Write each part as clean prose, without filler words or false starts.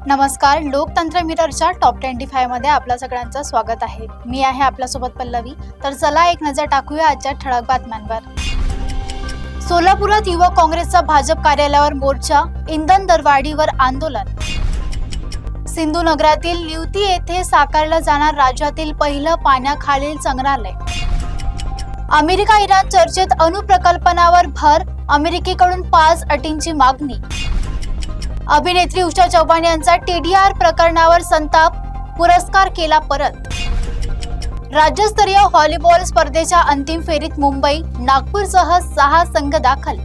नमस्कार, लोकतंत्र मिररच्या टॉप 25 मध्ये आपल्या सगळ्यांचं स्वागत आहे। मी आहे आपल्यासोबत पल्लवी। तर चला एक नजर टाकूया आजच्या ठळक बातम्यांवर। सोलापुरात युवक काँग्रेसचा भाजप कार्यालयावर मोर्चा, इंधन दरवाढीवर आंदोलन। सिंधुनगरातील लिवती येथे साकारलं जाणार राज्यातील पहिलं पाण्याखालील संग्रहालय। अमेरिका इराण चर्चेत अणुप्रकल्पनावर भर, अमेरिकेकडून 5 अटींची मागणी। अभिनेत्री उषा चव्हाण यांचा TDR प्रकरणावर संताप, पुरस्कार केला परत। राज्यस्तरीय व्हॉलीबॉल स्पर्धेच्या अंतिम फेरीत मुंबई, नागपूरसह 6 संघ दाखल।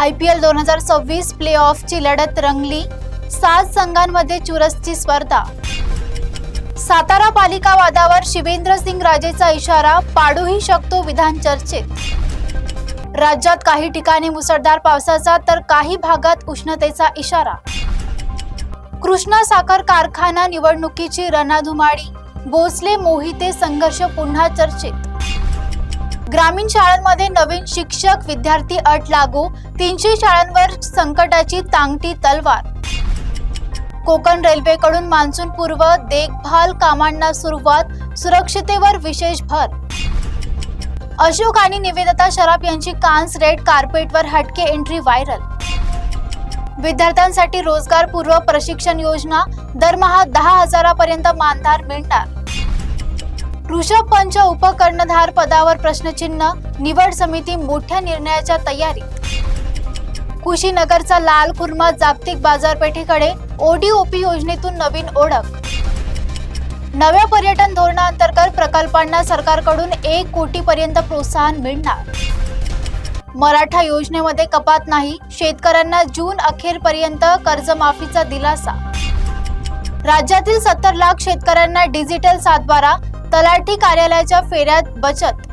IPL 2026 प्ले-ऑफची लढत रंगली, 7 संघांमध्ये चुरसची स्पर्धा। सातारा पालिका वादावर शिवेंद्रसिंग राजेचा इशारा, पाडूही शकतो विधान चर्चेत। राज्यात काही ठिकाणी मुसळधार पावसाचा तर काही भागात उष्णतेचा इशारा। कृष्णा साखर कारखाना निवडणुकीची रणधुमाळी, भोसले मोहिते संघर्ष पुन्हा चर्चेत। ग्रामीण शाळांमध्ये नवीन शिक्षक विद्यार्थी अट लागू, 300 शाळांवर संकटाची टांगती तलवार। कोकण रेल्वेकडून मान्सून पूर्व देखभाल कामांना सुरुवात, सुरक्षितेवर विशेष भर। अशोक आणि निवेदिता शराफ यांची कान्स रेड कार्पेटवर हटके एंट्री व्हायरल। विद्यार्थ्यांसाठी रोजगार पूर्व प्रशिक्षण योजना, दरमहा 10,000 पर्यंत मानधन मिळणार। ऋषभ पंच उपकर्णधार पदावर प्रश्नचिन्ह, निवड समिती मोठ्या निर्णयाच्या तयारीत। कुशीनगरचा लाल खुर्मा जागतिक बाजारपेठेकडे, ODOP योजनेतून नवीन ओळख। नव्या पर्यटन धोरणांतर्गत प्रकल्पांना सरकारकडून 1 कोटीपर्यंत प्रोत्साहन मिळणार। मराठा योजनेमध्ये कपात नाही, शेतकऱ्यांना जून अखेरपर्यंत कर्जमाफीचा दिलासा। राज्यातील 70 लाख शेतकऱ्यांना डिजिटल सातबारा, तलाठी कार्यालयाच्या फेऱ्यात बचत।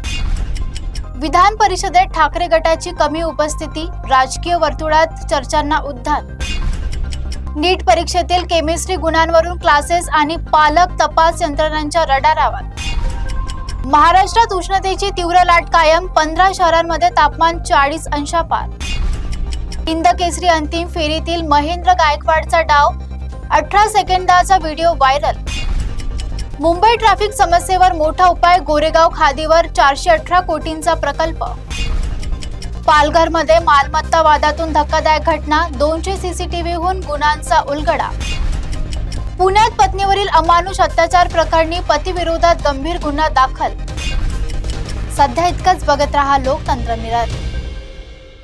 विधान परिषदेत ठाकरे गटाची कमी उपस्थिती, राजकीय वर्तुळात चर्चांना उधाण। नीट परीक्षेतील केमिस्ट्री गुणांवरून क्लासेस आणि पालक तपास यंत्रणांच्या रडारावर। महाराष्ट्रात उष्णतेची तीव्र लाट कायम, 15 शहरांमध्ये तापमान 40 अंशापार। हिंद केसरी अंतिम फेरीतील महेंद्र गायकवाडचा डाव, 18 सेकंदाचा व्हिडिओ व्हायरल। मुंबई ट्रॅफिक समस्येवर मोठा उपाय, गोरेगाव खादीवर 418 कोटींचा प्रकल्प। पालघरमध्ये मालमत्ता वादातून धक्कादायक घटना, 200 CCTVहून गुन्ह्यांचा उलगडा। पुण्यात पत्नीवरील अमानुष अत्याचार प्रकरणी पतीविरोधात गंभीर गुन्हा दाखल। सध्या इतकंच, बघत रहा लोकतंत्र मिरर।